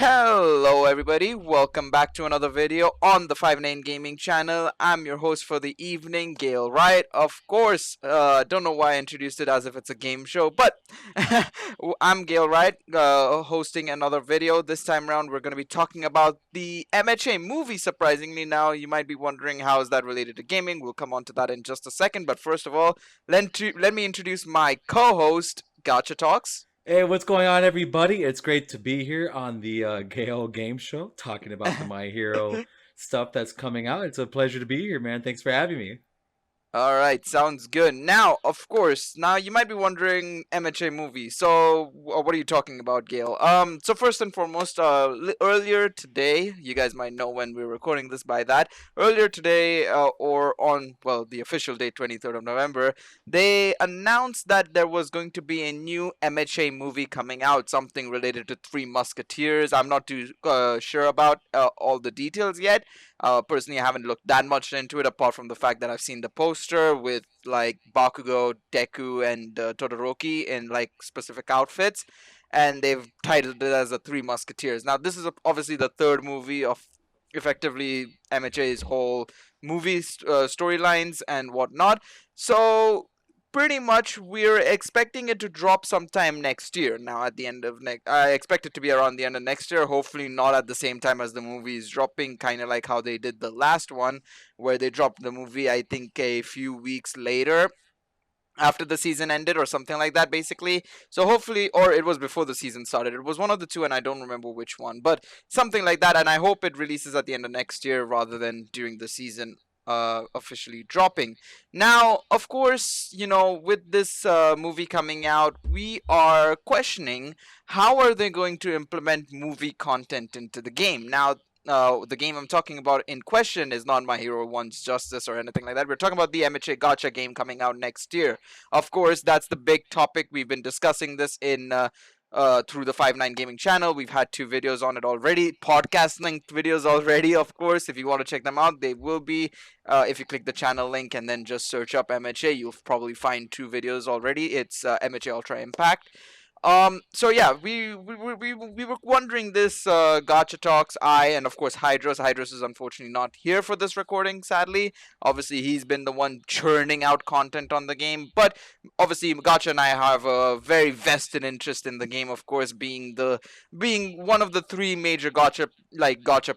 Hello everybody, welcome back to another video on the 59 Gaming channel. I'm your host for the evening, Gail Wright. Of course, don't know why I introduced it as if it's a game show, but I'm Gail Wright, hosting another video. This time around we're going to be talking about the MHA movie, surprisingly. Now, you might be wondering how is that related to gaming. We'll come on to that in just a second, but first of all, let me introduce my co-host, Gotcha Talks. Hey, what's going on, everybody? It's great to be here on the Gale Game Show, talking about the My Hero stuff that's coming out. It's a pleasure to be here, man. Thanks for having me. All right, sounds good. Now, of course, now you might be wondering MHA movie. So, what are you talking about, Gail? So first and foremost, earlier today, you guys might know when we're recording this by that. Earlier today, or on the official date, 23rd of November, they announced that there was going to be a new MHA movie coming out, something related to Three Musketeers. I'm not too sure about all the details yet. Personally, I haven't looked that much into it apart from the fact that I've seen the poster with like Bakugo, Deku, and Todoroki in like specific outfits, and they've titled it as the Three Musketeers. Now, this is obviously the third movie of effectively MHA's whole movie storylines and whatnot. So pretty much we're expecting it to drop sometime next year. Now at the end of next, I expect it to be around the end of next year, hopefully not at the same time as the movie is dropping, kind of like how they did the last one, where they dropped the movie I think a few weeks later after the season ended or something like that, basically. So hopefully, or it was before the season started, it was one of the two and I don't remember which one, but something like that. And I hope it releases at the end of next year rather than during the season officially dropping. Now, of course, with this movie coming out, we are questioning how are they going to implement movie content into the game. Now, the game I'm talking about in question is not My Hero One's Justice or anything like that. We're talking about the MHA Gotcha game coming out next year. Of course, that's the big topic. We've been discussing this in through the 59 Gaming channel. We've had two videos on it already, podcast linked videos already, of course. If you want to check them out, they will be. If you click the channel link and then just search up MHA, you'll probably find two videos already. It's MHA Ultra Impact. So yeah, we were wondering this, Gotcha Talks, and of course Hydros. Hydros is unfortunately not here for this recording, sadly. Obviously, he's been the one churning out content on the game, but obviously Gotcha and I have a very vested interest in the game, of course, being one of the three major Gotcha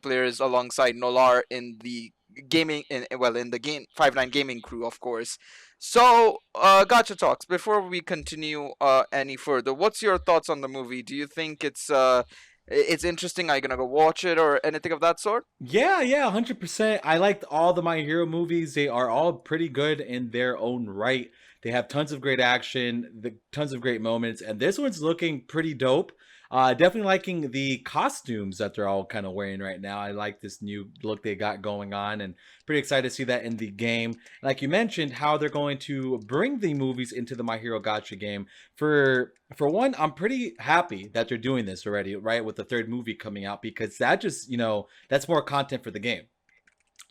players alongside Nolar in the in the game 59 Gaming crew, of course. So, Gotcha Talks, before we continue any further, what's your thoughts on the movie? Do you think it's interesting? Are you gonna go watch it or anything of that sort? Yeah, 100%. I liked all the My Hero movies. They are all pretty good in their own right. They have tons of great action, tons of great moments, and this one's looking pretty dope. Definitely liking the costumes that they're all kind of wearing right now. I like this new look they got going on, and pretty excited to see that in the game. Like you mentioned, how they're going to bring the movies into the My Hero Gotcha game. For one, I'm pretty happy that they're doing this already, right? With the third movie coming out, because that just, that's more content for the game.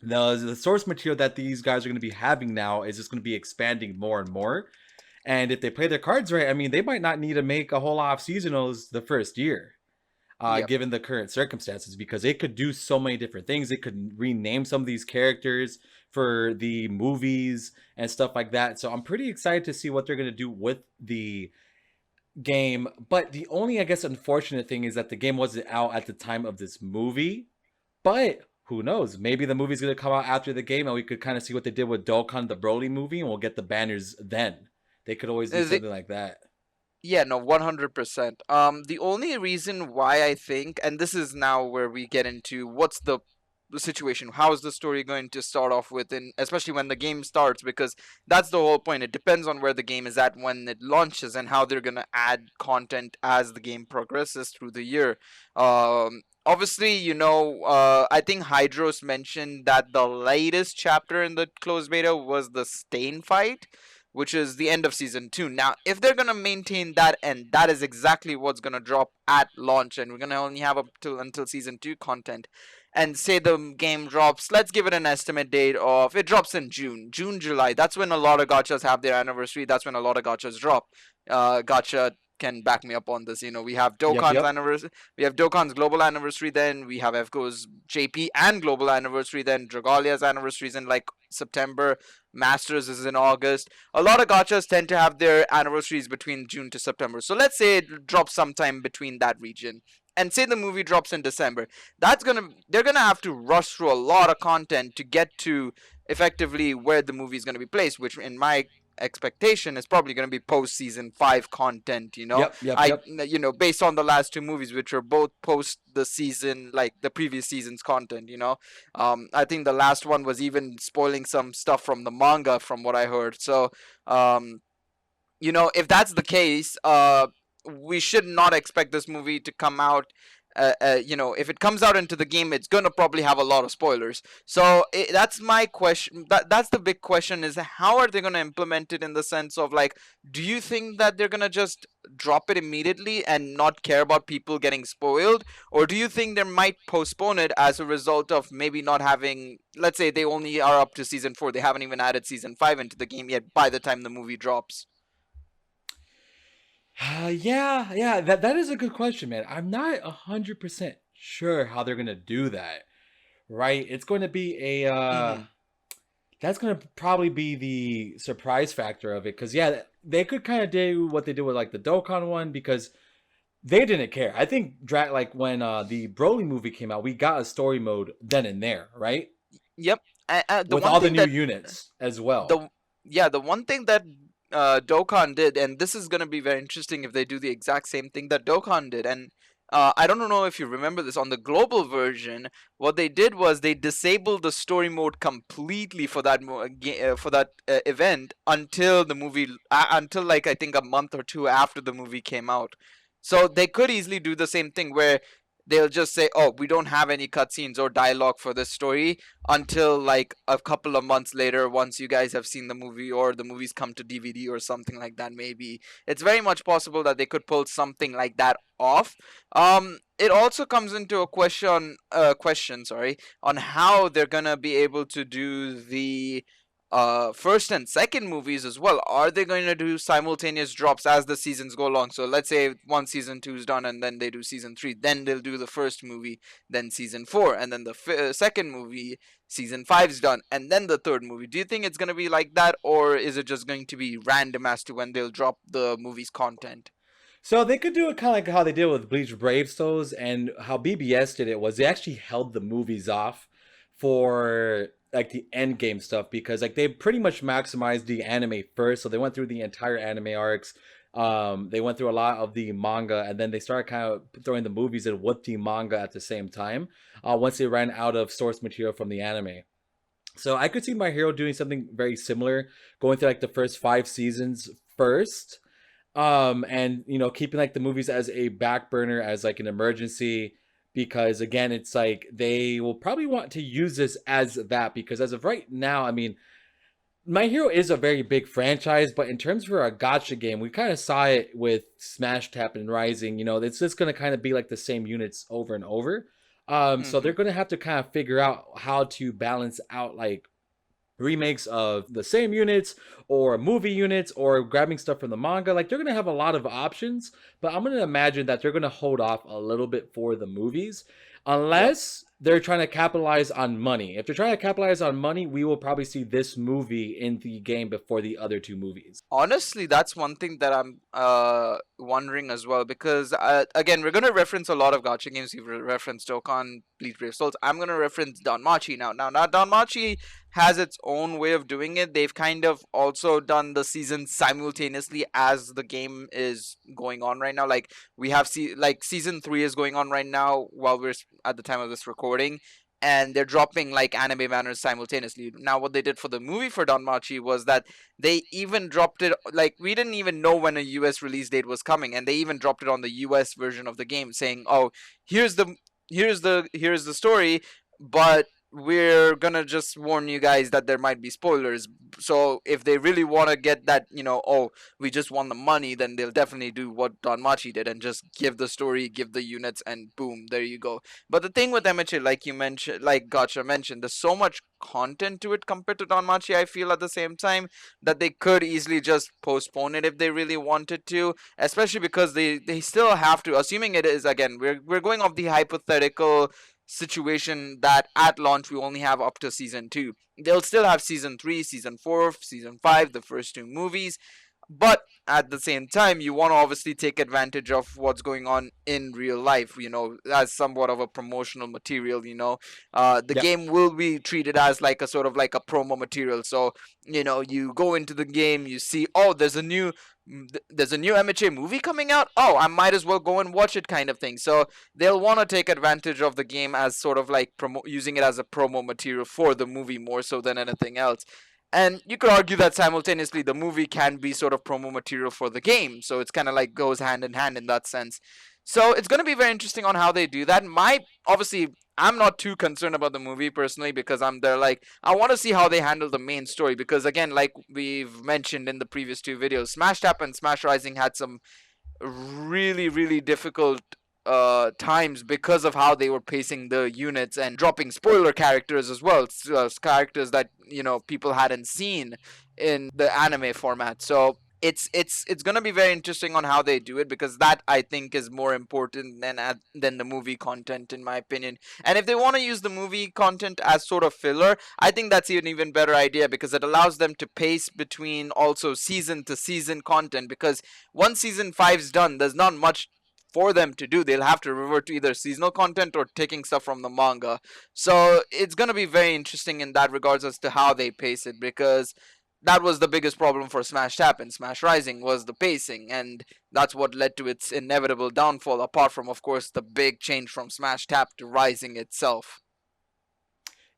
The source material that these guys are going to be having now is just going to be expanding more and more. And if they play their cards right, I mean, they might not need to make a whole lot of seasonals the first year, Yep. given the current circumstances, because they could do so many different things. They could rename some of these characters for the movies and stuff like that. So I'm pretty excited to see what they're going to do with the game. But the only, I guess, unfortunate thing is that the game wasn't out at the time of this movie. But who knows? Maybe the movie's going to come out after the game and we could kind of see what they did with Dokkan, the Broly movie, and we'll get the banners then. They could always do Is it? something like that. Yeah, no, 100%. The only reason why I think, and this is now where we get into what's the situation, how is the story going to start off with, and especially when the game starts, because that's the whole point. It depends on where the game is at when it launches and how they're gonna add content as the game progresses through the year. Obviously, I think Hydros mentioned that the latest chapter in the closed beta was the Stain fight, which is the end of season 2. Now, if they're gonna maintain that, and that is exactly what's gonna drop at launch, and we're gonna only have up till until season 2 content, and say the game drops, let's give it an estimate date of it drops in June, July. That's when a lot of gotchas have their anniversary. That's when a lot of gotchas drop. Gotcha can back me up on this. You know, we have Yep, Dokkan's yep. anniversary, we have Dokkan's global anniversary, then we have FGO's JP and global anniversary, then Dragalia's anniversary is in like September, Masters is in August. A lot of gachas tend to have their anniversaries between June to September. So let's say it drops sometime between that region. And say the movie drops in December. They're gonna have to rush through a lot of content to get to effectively where the movie is gonna be placed, which in my expectation is probably going to be post season 5 content, you know. Yep, yep, I yep. you know, based on the last two movies, which were both post the season, like the previous season's content, you know. I think the last one was even spoiling some stuff from the manga from what I heard. So um you know, if that's the case, we should not expect this movie to come out. You know, if it comes out into the game, it's gonna probably have a lot of spoilers. So that's my question. That's the big question: is how are they gonna implement it in the sense of like, do you think that they're gonna just drop it immediately and not care about people getting spoiled, or do you think they might postpone it as a result of maybe not having? Let's say they only are up to season 4; they haven't even added season 5 into the game yet. By the time the movie drops. Yeah, yeah, that is a good question, man. I'm not 100% sure how they're gonna do that. Right? It's going to be a Mm-hmm. that's going to probably be the surprise factor of it, because yeah, they could kind of do what they did with like the Dokkan one, because they didn't care. I think like when the Broly movie came out, we got a story mode then and there, right? Yep. The With one all the thing new that units as well. the yeah, the one thing that Dokkan did, and this is gonna be very interesting if they do the exact same thing that Dokkan did, and I don't know if you remember this on the global version. What they did was they disabled the story mode completely for that event until the movie, until like I think a month or two after the movie came out. So they could easily do the same thing where they'll just say, "Oh, we don't have any cutscenes or dialogue for this story until like a couple of months later, once you guys have seen the movie or the movies come to DVD or something like that." Maybe it's very much possible that they could pull something like that off. It also comes into a question, sorry, on how they're gonna be able to do the first and second movies as well. Are they going to do simultaneous drops as the seasons go along? So let's say one season 2 is done and then they do season 3, then they'll do the first movie, then season 4, and then the second movie, season 5 is done, and then the third movie. Do you think it's going to be like that, or is it just going to be random as to when they'll drop the movie's content? So they could do it kind of like how they did with Bleach Brave Souls, and how BBS did it was they actually held the movies off for like the end game stuff, because like they pretty much maximized the anime first. So they went through the entire anime arcs. They went through a lot of the manga, and then they started kind of throwing the movies in with the manga at the same time. Once they ran out of source material from the anime. So I could see My Hero doing something very similar, going through like the first 5 seasons first, and you know, keeping like the movies as a back burner, as like an emergency, because again, it's like they will probably want to use this as that, because as of right now, I mean, My Hero is a very big franchise, but in terms for a gotcha game, we kind of saw it with Smash Tap and Rising. You know, it's just going to kind of be like the same units over and over. So Mm-hmm. they're going to have to kind of figure out how to balance out like remakes of the same units, or movie units, or grabbing stuff from the manga. Like they're going to have a lot of options, but I'm going to imagine that they're going to hold off a little bit for the movies, Yep. unless they're trying to capitalize on money. If they're trying to capitalize on money, we will probably see this movie in the game before the other two movies. Honestly, that's one thing that I'm wondering as well, because again, we're gonna reference a lot of gacha games. You've referenced Dokkan, Bleach Brave Souls. I'm gonna reference Danmachi now. Now Danmachi has its own way of doing it. They've kind of also done the seasons simultaneously as the game is going on right now. Like we have like season 3 is going on right now while we're at the time of this recording, and they're dropping like anime banners simultaneously. Now, what they did for the movie for Danmachi was that they even dropped it, like we didn't even know when a US release date was coming, and they even dropped it on the US version of the game saying, "Oh, here's the here's the story, but we're gonna just warn you guys that there might be spoilers. So if they really want to get that, oh, we just want the money, then they'll definitely do what Danmachi did and just give the story, give the units, and boom, there you go. But the thing with MHA, like you mentioned, like Gotcha mentioned, there's so much content to it compared to Danmachi. I feel at the same time that they could easily just postpone it if they really wanted to, especially because they still have to. Assuming it is, again, we're going off the hypothetical situation that at launch we only have up to season 2. They'll still have season 3, season 4, season 5, the first 2 movies, but at the same time you want to obviously take advantage of what's going on in real life, as somewhat of a promotional material. The Yeah. game will be treated as like a sort of like a promo material. So you go into the game, you see, oh, there's a new MHA movie coming out. Oh, I might as well go and watch it, kind of thing. So they'll want to take advantage of the game as sort of like using it as a promo material for the movie more so than anything else. And you could argue that simultaneously the movie can be sort of promo material for the game. So it's kind of like goes hand in hand in that sense. So it's going to be very interesting on how they do that. Obviously, I'm not too concerned about the movie personally because I'm there like I want to see how they handle the main story, because again, like we've mentioned in the previous 2 videos, Smash Tap and Smash Rising had some really, really difficult times because of how they were pacing the units and dropping spoiler characters as well, characters that people hadn't seen in the anime format. So it's gonna be very interesting on how they do it, because that I think is more important than the movie content, in my opinion. And if they want to use the movie content as sort of filler, I think that's an even better idea, because it allows them to pace between also season to season content. Because once season 5's done, there's not much for them to do. They'll have to revert to either seasonal content or taking stuff from the manga. So it's gonna be very interesting in that regards as to how they pace it, because that was the biggest problem for Smash Tap and Smash Rising, was the pacing, and that's what led to its inevitable downfall, apart from of course the big change from Smash Tap to Rising itself.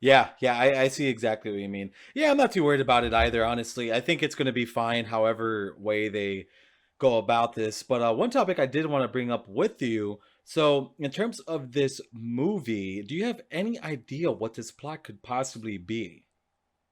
Yeah, I see exactly what you mean. Yeah, I'm not too worried about it either, honestly. I think it's going to be fine however way they go about this. But one topic I did want to bring up with you. So, in terms of this movie, do you have any idea what this plot could possibly be?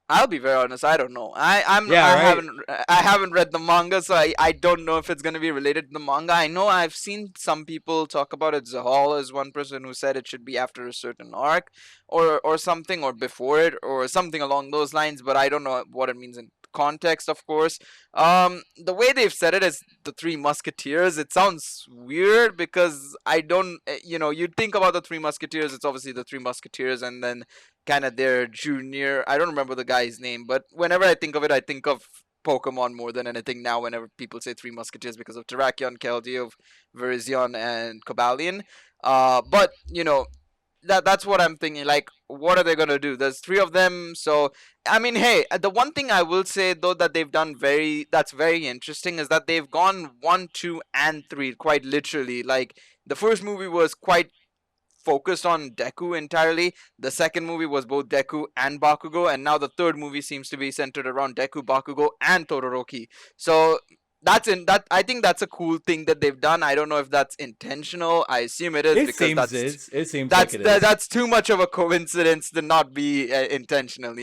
I'll be very honest. I don't know. Yeah, right? I haven't read the manga, so I don't know if it's gonna be related to the manga. I know I've seen some people talk about it. Zahal is one person who said it should be after a certain arc, or something, or before it, or something along those lines. But I don't know what it means in context, of course. The way they've said it is the Three Musketeers. It sounds weird because I don't. You'd think about the Three Musketeers. It's obviously the Three Musketeers, and then kind of their junior. I don't remember the guy's name, but whenever I think of it, I think of Pokemon more than anything now. Whenever people say Three Musketeers, because of Terrakion, Keldeo, Virizion, and Cobalion. But that's what I'm thinking. Like, what are they gonna do? There's 3 of them, so I mean, hey, the one thing I will say though that they've done that's very interesting is that they've gone 1, 2, and 3 quite literally. Like the first movie was quite focused on Deku entirely. The second movie was both Deku and Bakugo, and now the third movie seems to be centered around Deku, Bakugo, and Todoroki. So I think that's a cool thing that they've done. I don't know if that's intentional. I assume it is, It because seems is. It seems like it is. that's too much of a coincidence to not be intentional.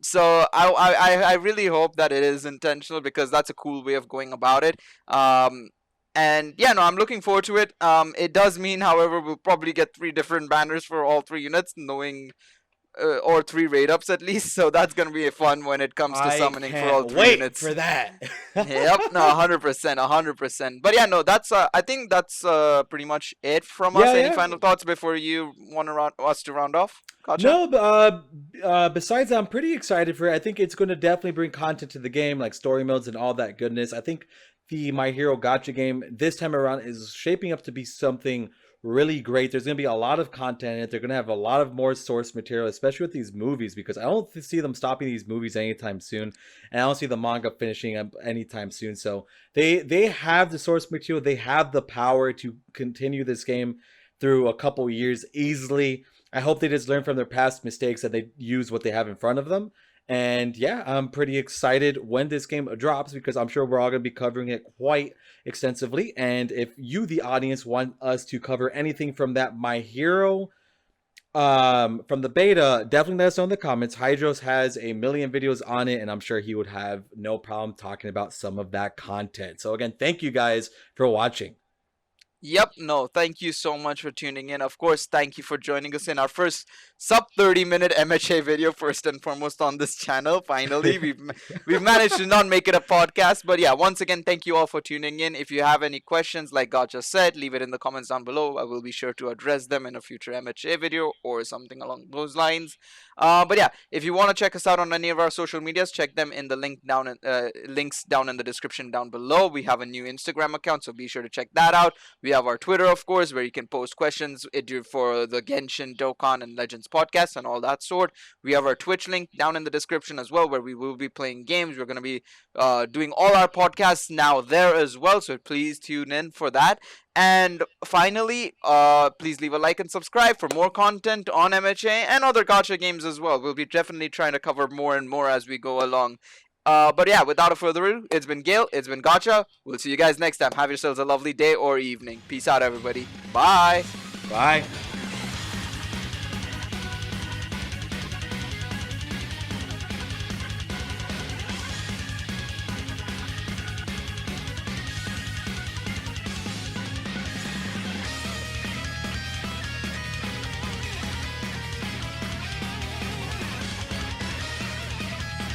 So I really hope that it is intentional, because that's a cool way of going about it. And yeah, no, I'm looking forward to it. It does mean, however, we'll probably get 3 different banners for all 3 units, knowing or 3 raid ups at least. So that's gonna be fun when it comes to I summoning for all can't three wait units. for that. Yep, no, 100%, 100%. But yeah, no, I think that's pretty much it from us. Yeah, Any yeah. final thoughts before you want us to round off? Gotcha. No, besides, I'm pretty excited for it. I think it's going to definitely bring content to the game, like story modes and all that goodness. I think the My Hero Gacha game this time around is shaping up to be something really great. There's going to be a lot of content in it. They're going to have a lot of more source material, especially with these movies, because I don't see them stopping these movies anytime soon, and I don't see the manga finishing up anytime soon. So they have the source material. They have the power to continue this game through a couple years easily. I hope they just learn from their past mistakes and they use what they have in front of them. And yeah, I'm pretty excited when this game drops, because I'm sure we're all going to be covering it quite extensively. And if you, the audience, want us to cover anything from that My Hero From the beta, definitely let us know in the comments. Hydros has a million videos on it, and I'm sure he would have no problem talking about some of that content. So again, thank you guys for watching. Yep, no, thank you so much for tuning in. Of course, thank you for joining us in our first sub 30-minute MHA video, first and foremost on this channel. Finally, we've managed to not make it a podcast, but yeah, once again, thank you all for tuning in. If you have any questions, like God just said, leave it in the comments down below. I will be sure to address them in a future MHA video or something along those lines. But yeah, if you want to check us out on any of our social medias, check them in the links down in the description down below. We have a new Instagram account, so be sure to check that out. We have our Twitter, of course, where you can post questions for the Genshin, Dokkan, and Legends podcast and all that sort. We have our Twitch link down in the description as well, where we will be playing games. We're going to be doing all our podcasts now there as well, so please tune in for that. And finally, please leave a like and subscribe for more content on MHA and other gacha games as well. We'll be definitely trying to cover more and more as we go along. But yeah, without further ado, it's been Gale, it's been Gacha. We'll see you guys next time. Have yourselves a lovely day or evening. Peace out, everybody. Bye. Bye.